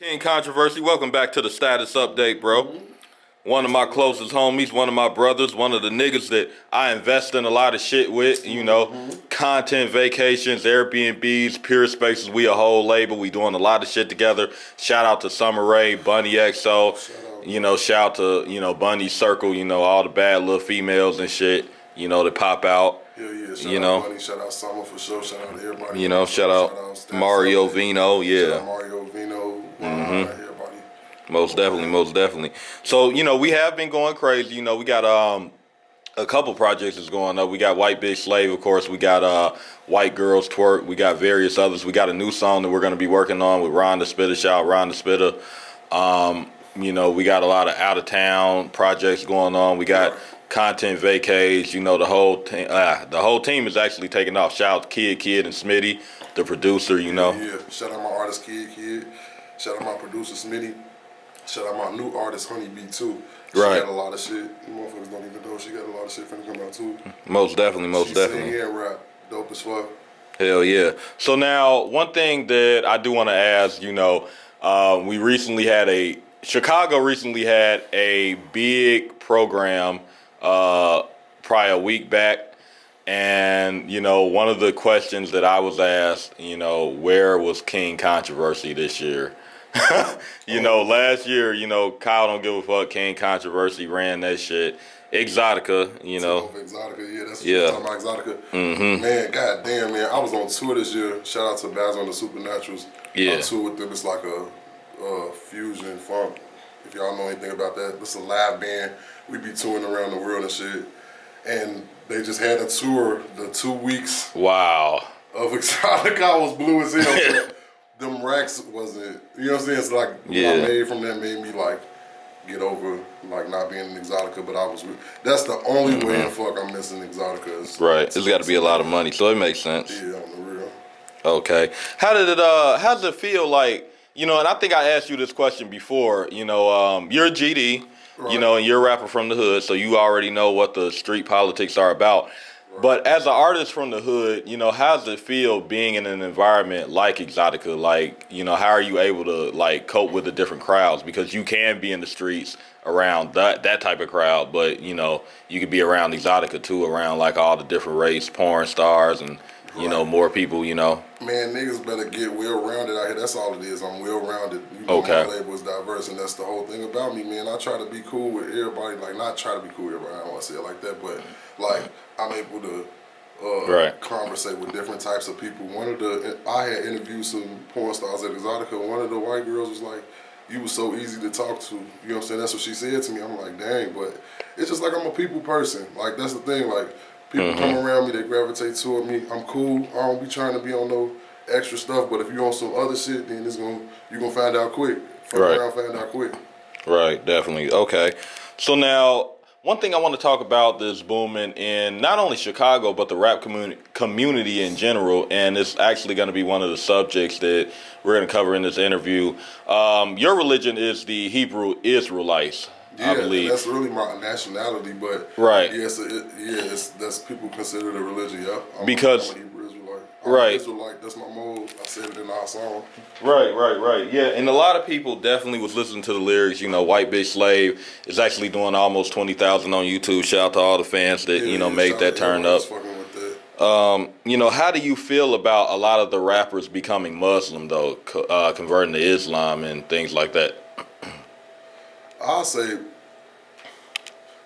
King Controversy, welcome back to the status update, bro. One of my closest homies, one of my brothers, one of the niggas that I invest in a lot of shit with, content, vacations, Airbnbs, Pure Spaces. We a whole label. We doing a lot of shit together. Shout out to Summer Rae, Bunny XO, shout out to, Bunny Circle, all the bad little females and shit, that pop out. Hell yeah, shout out Bunny, shout out Summer for sure, shout out to everybody. Shout out Mario Vino, yeah. Shout out Mario Vino, everybody. Most definitely. So, we have been going crazy. We got a couple projects that's going up. We got White Bitch Slave, of course. We got White Girls Twerk. We got various others. We got a new song that we're going to be working on with Ron the Spitter. Shout out Ron the Spitter. We got a lot of out-of-town projects going on. We got content vacays. The whole team is actually taking off. Shout out to Kid, and Smitty, the producer, Yeah, shout out my artist, Kid. Shout out my producer, Smitty. Shout out my new artist, Honeybee, too. She got a lot of shit. You motherfuckers don't even know she got a lot of shit finna come out, too. Most definitely. She sing and rap. Dope as fuck. Hell yeah. So now, one thing that I do want to ask, Chicago recently had a big program probably a week back. And, one of the questions that I was asked, where was King Controversy this year? Last year, Kyle Don't Give a Fuck, King Controversy ran that shit. Exxxotica, Exxxotica, yeah, that's what you're talking about, Exxxotica. Mm-hmm. Man, goddamn, man, I was on tour this year. Shout out to Baz on the Supernaturals. Yeah. I toured with them. It's like a fusion funk. If y'all know anything about that, it's a live band. We be touring around the world and shit. And they just had a tour, the 2 weeks. Wow. Of Exxxotica. I was blue as hell. Them racks wasn't, you know what I'm saying? It's like, what I made from that made me like get over like not being an Exxxotica, but that's the only way in fuck I'm missing Exxxotica. Right, it's got to be a lot of money, so it makes sense. Yeah, on the real. Okay, how does it feel like, and I think I asked you this question before, you're a GD, and you're a rapper from the hood, so you already know what the street politics are about. But as an artist from the hood, how does it feel being in an environment like Exxxotica? Like, how are you able to like cope with the different crowds? Because you can be in the streets around that type of crowd, but you could be around Exxxotica too, around like all the different race porn stars and more people. Man, niggas better get well-rounded out here. That's all it is. I'm well-rounded. Okay. My label is diverse, and that's the whole thing about me, man. I try to be cool with everybody. Like, not try to be cool with everybody. I don't want to say it like that, but like I'm able to conversate with different types of people. I had interviewed some porn stars at Exxxotica. One of the white girls was like, "You was so easy to talk to." You know what I'm saying? That's what she said to me. I'm like, dang, but it's just like I'm a people person. Like, that's the thing. Like, people come around me, they gravitate toward me. I'm cool. I don't be trying to be on no extra stuff, but if you on some other shit, then you're gonna find out quick. Fuck around, find out quick. Right, definitely. Okay. So now, one thing I want to talk about that's booming in not only Chicago, but the rap community in general, and it's actually going to be one of the subjects that we're going to cover in this interview. Your religion is the Hebrew Israelites, I believe. That's really my nationality, but that's people consider the religion, yeah. I'm a Hebrew Israelite. I'm an Israelite, that's my mode. I said it in our song. Right. Yeah, and a lot of people definitely was listening to the lyrics. White Bitch Slave is actually doing almost 20,000 on YouTube. Shout out to all the fans that, made that turn up. How do you feel about a lot of the rappers becoming Muslim, though, converting to Islam and things like that? I'll say,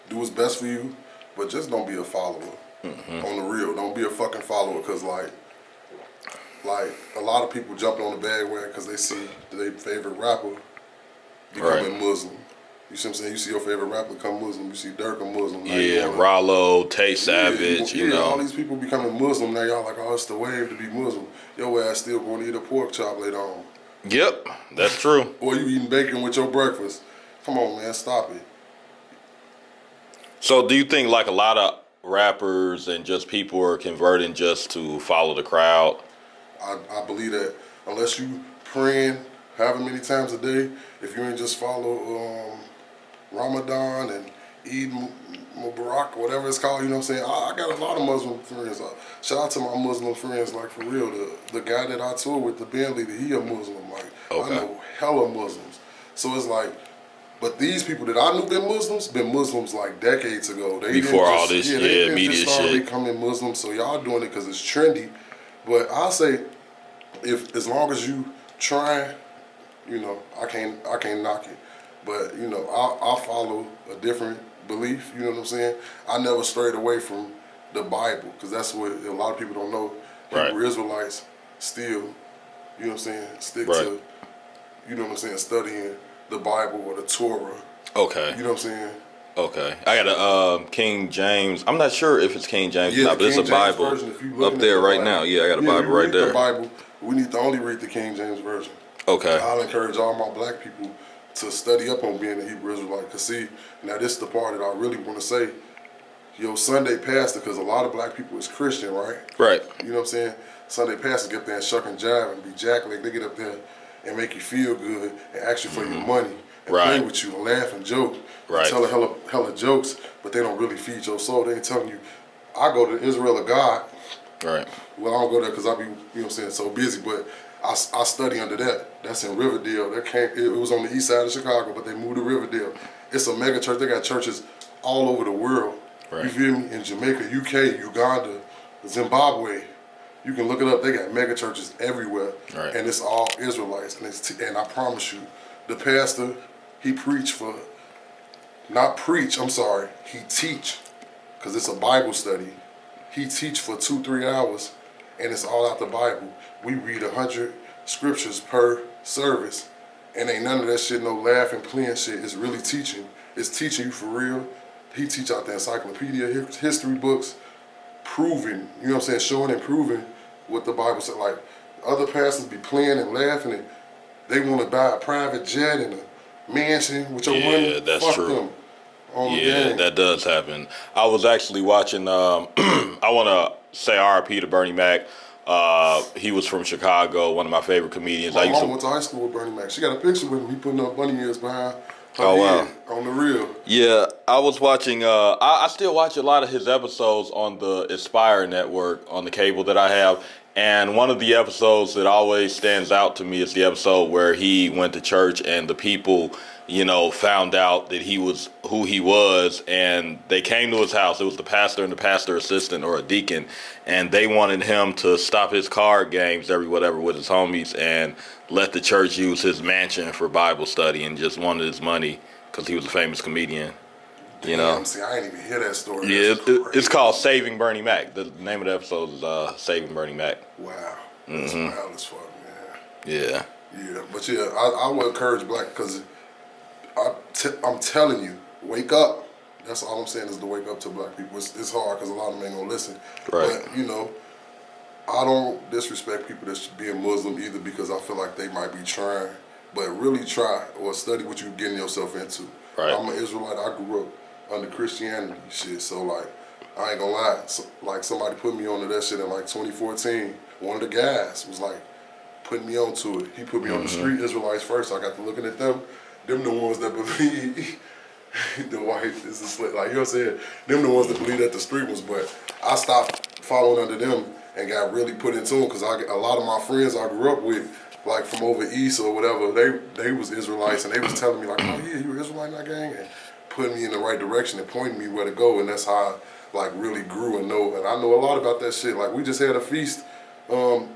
do what's best for you, but just don't be a follower. On the real, don't be a fucking follower, because like a lot of people jumping on the bandwagon because they see their favorite rapper becoming Muslim. You see what I'm saying? You see your favorite rapper become Muslim. You see Durk a Muslim. Yeah, Rollo, Tay Savage, all these people becoming Muslim. Now y'all like, oh, it's the wave to be Muslim. Your ass still going to eat a pork chop later on. Yep, that's true. Or you eating bacon with your breakfast. Come on, man, stop it. So do you think like a lot of rappers and just people are converting just to follow the crowd? I believe that unless you praying however many times a day, if you ain't just follow Ramadan and Eid Mubarak, whatever it's called, you know what I'm saying? I got a lot of Muslim friends. Shout out to my Muslim friends, like for real. The guy that I tour with, the band leader, he a Muslim. Like, I know hella Muslims. So it's like, but these people that I knew been Muslims like decades ago. They Before didn't all just, this, they didn't media just start shit. becoming Muslims. So y'all doing it because it's trendy. But I say, if as long as you try, you know, I can't knock it. But you know, I follow a different belief. You know what I'm saying? I never strayed away from the Bible because that's what a lot of people don't know. Right. Hebrew Israelites still, you know what I'm saying, stick Right. to, you know what I'm saying, studying the Bible or the Torah. Okay. You know what I'm saying? Okay. I got a King James. I'm not sure if it's King James or not, but it's a King James Bible version, if you up there at the right Bible, now. Yeah, I got a Bible we right read there. The Bible, we need to only read the King James version. Okay. I'll encourage all my black people to study up on being a Hebrew Israelite. Cause see, now this is the part that I really want to say. Yo, Sunday pastor, because a lot of black people is Christian, right? Right. You know what I'm saying? Sunday pastors get up there and shuck and jive and be jackleg. They get up there and make you feel good and ask you for your money and play with you and laugh and joke. Right. And tell hella jokes, but they don't really feed your soul. They ain't telling you, I go to Israel of God. Right. Well, I don't go there because I be, you know what I'm saying, so busy, but I study under that. That's in Riverdale. It was on the east side of Chicago, but they moved to Riverdale. It's a mega church. They got churches all over the world. Right. You feel me? In Jamaica, UK, Uganda, Zimbabwe. You can look it up. They got mega churches everywhere. Right. And it's all Israelites. And I promise you, the pastor, he preach for, not preach, I'm sorry, he teach, because it's a Bible study. He teach for 2-3 hours, and it's all out the Bible. We read 100 scriptures per service, and ain't none of that shit no laughing, playing shit. It's really teaching. It's teaching you for real. He teach out the encyclopedia, history books, proving, you know what I'm saying, showing and proving what the Bible said. Like, other pastors be playing and laughing, and they want to buy a private jet and a mansion with your money. Yeah, that's Fuck true. them. Yeah, that does happen. I was actually watching, I want to say RIP to Bernie Mac. He was from Chicago, one of my favorite comedians. My mom went to high school with Bernie Mac. She got a picture with him. He putting up bunny ears behind her head on the reel. Yeah, I was watching, I still watch a lot of his episodes on the Aspire network on the cable that I have. And one of the episodes that always stands out to me is the episode where he went to church and the people, you know, found out that he was who he was, and they came to his house. It was the pastor and the pastor assistant or a deacon, and they wanted him to stop his card games whatever with his homies and let the church use his mansion for Bible study, and just wanted his money because he was a famous comedian. You know, See, I ain't even hear that story. Yeah, it's called Saving Bernie Mac. The name of the episode is Saving Bernie Mac. Wow, that's wild as fuck, man. Yeah. Yeah, but yeah, I would encourage black, because I'm telling you, wake up. That's all I'm saying is to wake up to black people. It's hard because a lot of them ain't gonna listen. Right. But you know, I don't disrespect people that's being Muslim either, because I feel like they might be trying, but really try or study what you're getting yourself into. Right. I'm an Israelite. I grew up under Christianity shit, so like, I ain't gonna lie. Like, somebody put me onto that shit in like 2014. One of the guys was like putting me onto it. He put me on the street Israelites first. I got to looking at them. Them the ones that believe the white is a slit. Like, you know what I'm saying? Them the ones that believe that the street was. But I stopped following under them and got really put into them, because a lot of my friends I grew up with, like from over east or whatever, they was Israelites, and they was telling me like, oh yeah, you an Israelite in that gang, and putting me in the right direction and pointing me where to go. And that's how I like really grew and know. And I know a lot about that shit. Like, we just had a feast of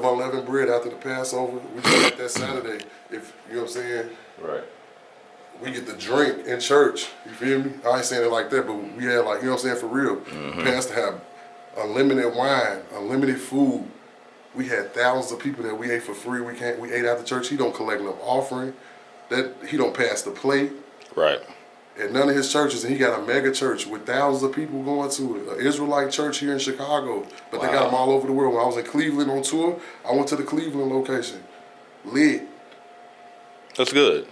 unleavened bread after the Passover. We just had that Saturday. If you know what I'm saying. Right. We get to drink in church. You feel me? I ain't saying it like that, but we had, like, you know what I'm saying, for real. Pastor had unlimited wine, unlimited food. We had thousands of people that we ate for free. We ate after church. He don't collect no offering. That he don't pass the plate. Right. At none of his churches, and he got a mega church with thousands of people going to it. An Israelite church here in Chicago, but they got them all over the world. When I was in Cleveland on tour, I went to the Cleveland location. Lit. That's good.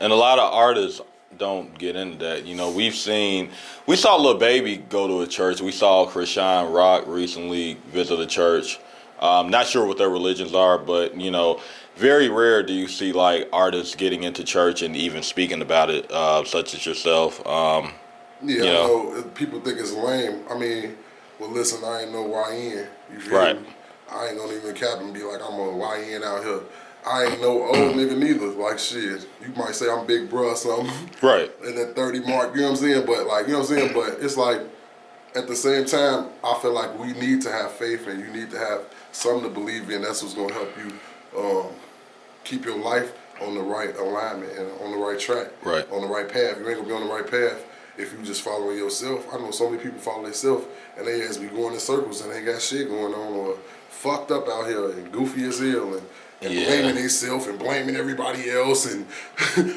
And a lot of artists don't get into that. You know, we saw Lil Baby go to a church. We saw Krishan Rock recently visit a church. Not sure what their religions are, but, you know, very rare do you see, like, artists getting into church and even speaking about it, such as yourself. I know people think it's lame. I mean, well, listen, I ain't no YN. You feel me? I ain't gonna even cap and be like, I'm a YN out here. I ain't no old nigga neither. Like shit, you might say I'm big bruh or something. Right. At that 30 mark, you know what I'm saying? But like, you know what I'm saying? But it's like, at the same time, I feel like we need to have faith and you need to have something to believe in. That's what's gonna help you keep your life on the right alignment and on the right track. Right. On the right path. You ain't gonna be on the right path if you just following yourself. I know so many people follow themselves and they just be going in circles and they ain't got shit going on or fucked up out here and goofy as hell and blaming themselves and blaming everybody else and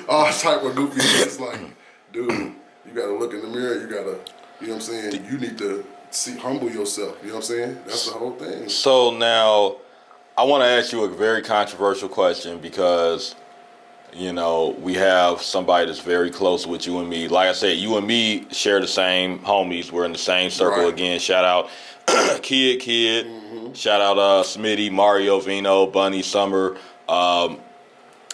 all type of goofy shit. It's like, dude, you gotta look in the mirror, you gotta, you know what I'm saying, you need to humble yourself, you know what I'm saying? That's the whole thing. So now, I want to ask you a very controversial question because, you know, we have somebody that's very close with you and me. Like I said, you and me share the same homies. We're in the same circle again. Shout out Kid. Mm-hmm. Shout out Smitty, Mario, Vino, Bunny, Summer,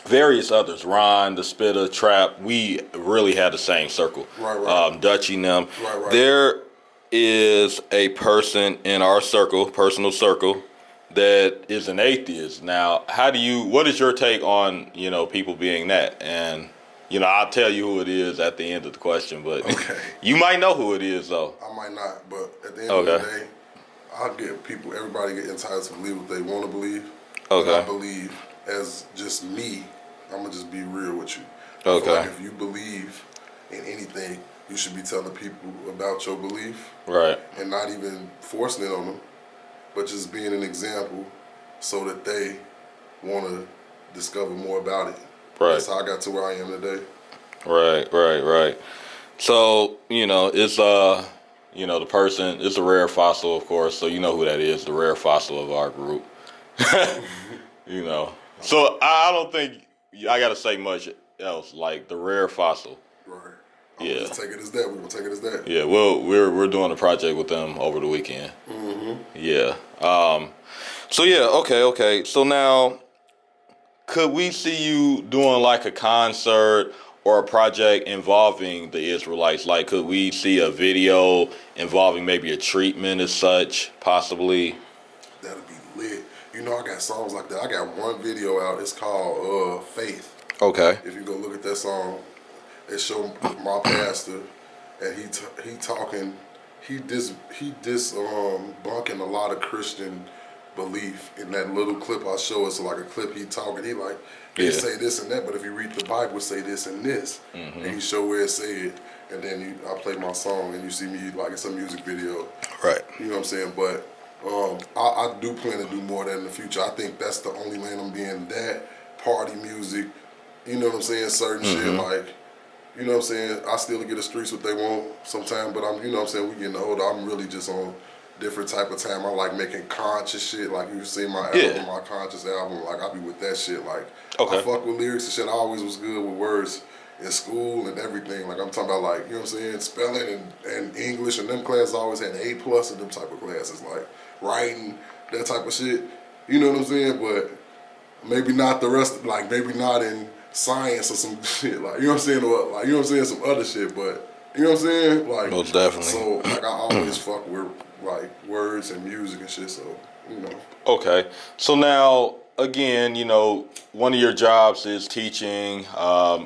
various others. Ron, the Spitter, Trap. We really had the same circle. Right. Dutchie and them. Right. There is a person in our circle, personal circle, that is an atheist. Now, what is your take on, you know, people being that? And, you know, I'll tell you who it is at the end of the question, but you might know who it is, though. I might not, but at the end of the day, I'll get everybody get entitled to believe what they want to believe. Okay. But I believe, as just me, I'm going to just be real with you. I feel like if you believe in anything, you should be telling people about your belief. Right. And not even forcing it on them, but just being an example so that they want to discover more about it. Right. That's how I got to where I am today. Right. So, you know, it's, you know, the person, it's a rare fossil, of course, so you know who that is, the rare fossil of our group. You know. So I don't think I got to say much else, like the rare fossil. Right. I'm gonna just take it as that. We're gonna take it as that. Yeah, well, we're doing a project with them over the weekend. Mm-hmm. Yeah. So yeah, okay. So now, could we see you doing like a concert or a project involving the Israelites? Like, could we see a video involving maybe a treatment as such, possibly? That'd be lit. You know, I got songs like that. I got one video out. It's called Faith. Okay. If you go look at that song, it show my pastor, and he talking, he bunking a lot of Christian belief in that little clip I show. It's like a clip he talking. He like they say this and that, but if you read the Bible, it say this and this, and he show where it say it, and then I play my song, and you see me like it's a music video. Right. You know what I'm saying? But I do plan to do more of that in the future. I think that's the only lane I'm being. That party music, you know what I'm saying? Certain shit like. You know what I'm saying? I still get the streets what they want sometimes, but you know what I'm saying? We getting older. I'm really just on different type of time. I like making conscious shit. Like you see my album, my conscious album. Like I be with that shit. Like I fuck with lyrics and shit. I always was good with words in school and everything. Like I'm talking about like, you know what I'm saying? Spelling and English and them classes always had A+ in them type of classes. Like writing, that type of shit. You know what I'm saying? But maybe not the rest, like maybe not in science or some shit, like, you know what I'm saying, or like, you know what I'm saying, some other shit, but, you know what I'm saying, like, most definitely. So, like, I always fuck with, like, words and music and shit, so, you know. Okay, so now, again, you know, one of your jobs is teaching,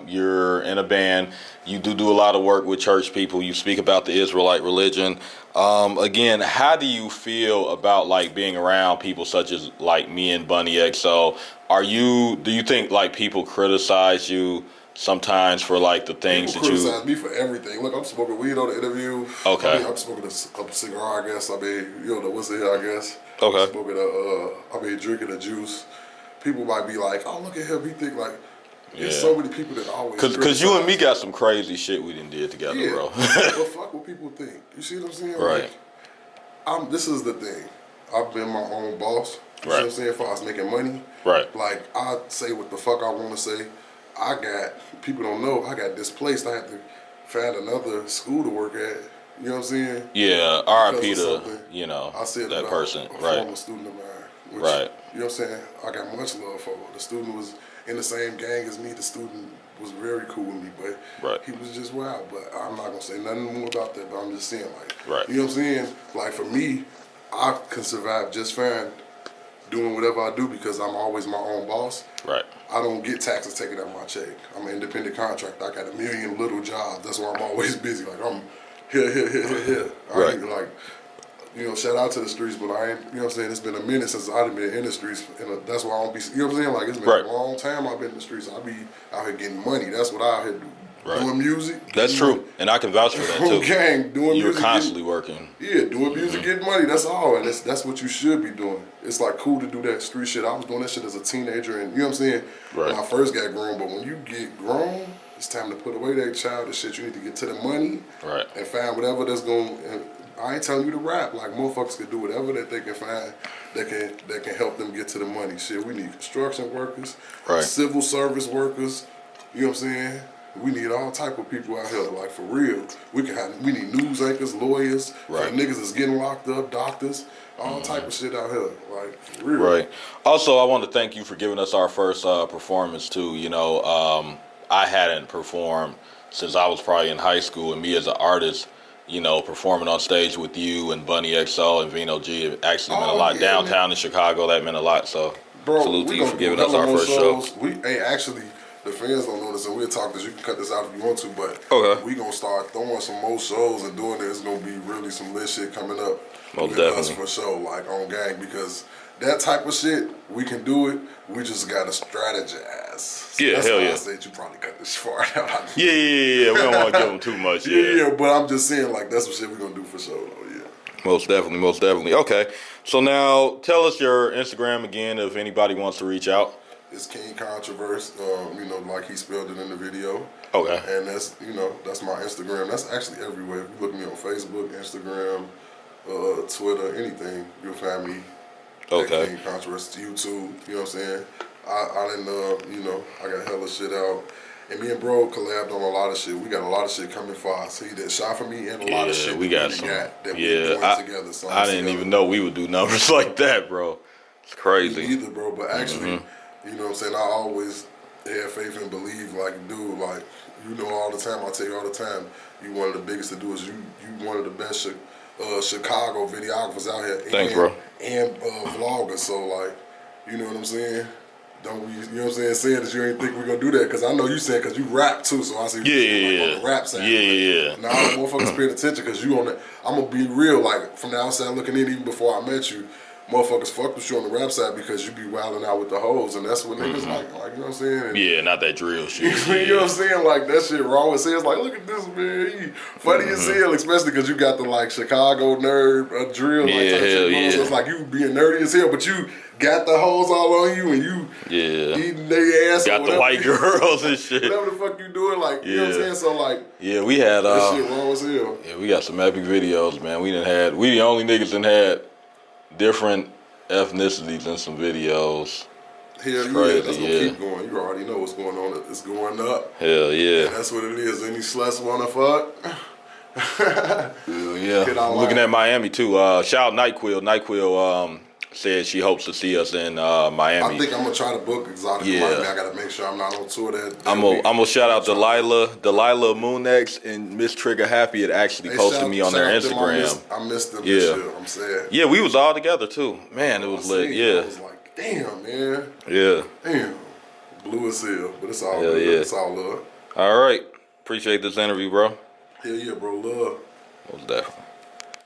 you're in a band, you do a lot of work with church people, you speak about the Israelite religion. Again, how do you feel about like being around people such as like me and Bunny XO? Do you think like people criticize you sometimes for like the things people that you criticize me for everything? Look, I'm smoking weed on the interview. Okay. I'm smoking a cigar, I guess. I mean, you know, what's it here, I guess. Okay. I'm smoking drinking a juice. People might be like, oh, look at him. He think like, there's so many people that always Because you and me got some crazy shit we done did together, bro. But fuck what people think. You see what I'm saying? Right. Like, this is the thing. I've been my own boss. You see what I'm saying? If I was making money. Right. Like, I say what the fuck I want to say. People don't know, I got displaced. I had to find another school to work at. You know what I'm saying? Yeah, R.I.P. to, you know, I said that person. A right. former student of mine. Which, right. You know what I'm saying? I got much love for. The student was in the same gang as me. The student was very cool with me, but he was just wild. But I'm not going to say nothing more about that, but I'm just saying, like, you know what I'm saying? Like, for me, I can survive just fine doing whatever I do because I'm always my own boss. Right. I don't get taxes taken out of my check. I'm an independent contractor. I got a million little jobs. That's why I'm always busy. Like I'm here. I ain't like, shout out to the streets, but I ain't, what I'm saying? It's been a minute since I've been in the streets, and that's why I don't be, what I'm saying? Like, it's been a long time I've been in the streets. I be out here getting money. That's what I out here do. Right. Doing music. That's true, and I can vouch for that too. Gang, doing You're music. You're constantly working. Yeah, doing music, getting money. That's all, and that's what you should be doing. It's like cool to do that street shit. I was doing that shit as a teenager, and you know what I'm saying? Right. When I first got grown, but when you get grown, it's time to put away that childish shit. You need to get to the money, right, and find whatever that's going. I ain't telling you to rap. Like motherfuckers can do whatever that they can find that can help them get to the money. Shit, we need construction workers, right, civil service workers. You know what I'm saying? We need all type of people out here, like for real. We need news anchors, lawyers, right, niggas that's getting locked up, doctors, all type of shit out here, like for real. Right. Also, I want to thank you for giving us our first performance too. I hadn't performed since I was probably in high school, and me as an artist, performing on stage with you and Bunny XO and Vino G, it actually meant a lot. Yeah, downtown in Chicago, that meant a lot. So, bro, salute to you for giving us our first show. Actually, the fans don't know this, and we'll talk this. You can cut this out if you want to, but we gonna start throwing some more shows and doing it. It's gonna be really some lit shit coming up. Most definitely. Us for sure, like on gang, because that type of shit, we can do it. We just gotta strategize. So yeah, hell yeah. I said you probably cut this far out. Yeah. We don't want to give them too much. Yeah, but I'm just saying, like, that's what shit we're gonna do for sure, though. Yeah. Most definitely. Okay, so now tell us your Instagram again if anybody wants to reach out. It's King Kontraverse, like he spelled it in the video. Okay. And that's, that's my Instagram. That's actually everywhere. If you look at me on Facebook, Instagram, Twitter, anything, you'll find me. Okay. King Kontraverse, YouTube, you know what I'm saying? I didn't, I got hella shit out. And me and bro collabed on a lot of shit. We got a lot of shit coming for us. He did shot for me and a lot of shit we got some. That we doing together. So I didn't even know we would do numbers like that, bro. It's crazy. Me either, bro. But actually, you know what I'm saying? I always have faith and believe, like, dude, like, all the time. I tell you all the time, you one of the biggest to do is you one of the best Chicago videographers out here. Thanks, bro. And vloggers. So, like, you know what I'm saying? Don't we, you know what I'm saying that you ain't think we're going to do that. Because I know you said because you rap too. So I see you on the rap side. Yeah. Now, motherfuckers paying attention because you on that. I'm going to be real. Like, from the outside looking in, even before I met you, motherfuckers fuck with you on the rap side because you be wilding out with the hoes, and that's what niggas like, you know what I'm saying? And yeah, not that drill shit. You know what I'm saying? Like, that shit raw as hell. Like, look at this, man. He funny as hell, especially because you got the, like, Chicago nerd drill. Like, hell yeah. So it's like you being nerdy as hell, but you got the hoes all on you, and you eating their ass. Got the white girls and shit. Whatever the fuck you doing, like, you know what I'm saying? So, like, we had, that shit raw as hell. Yeah, we got some epic videos, man. We the only niggas that had different ethnicities in some videos. Hell yeah, that's gonna keep going. You already know what's going on. It's going up. Hell yeah. And that's what it is. Any sluts wanna fuck? Hell yeah. Looking at Miami too. Shout out NyQuil. NyQuil said she hopes to see us in Miami. I think I'm gonna try to book Exxxotica. Yeah. I gotta make sure I'm not on tour that. I'm gonna shout out Delilah Moonex and Miss Trigger Happy had actually posted me on their Instagram. I missed them this year, I'm sad. Yeah, we was all together too. Man, it was lit. Yeah. I was like, damn, man. Yeah. Damn. Blue as hell, but it's all good. Yeah. It's all love. All right. Appreciate this interview, bro. Hell yeah, bro. Love. Most definitely.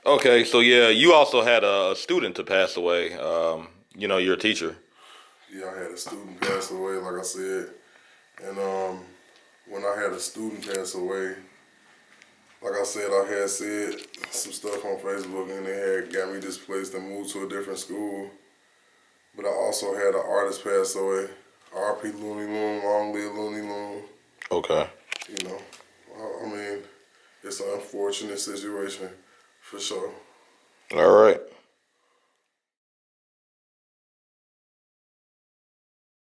Okay, so yeah, you also had a student to pass away. You're a teacher. Yeah, I had a student pass away, like I said. And when I had a student pass away, like I said, I had said some stuff on Facebook, and they had got me displaced and moved to a different school. But I also had an artist pass away. R.P. Looney Loon, long live Looney Loon. Okay. I mean, it's an unfortunate situation, for sure. All right.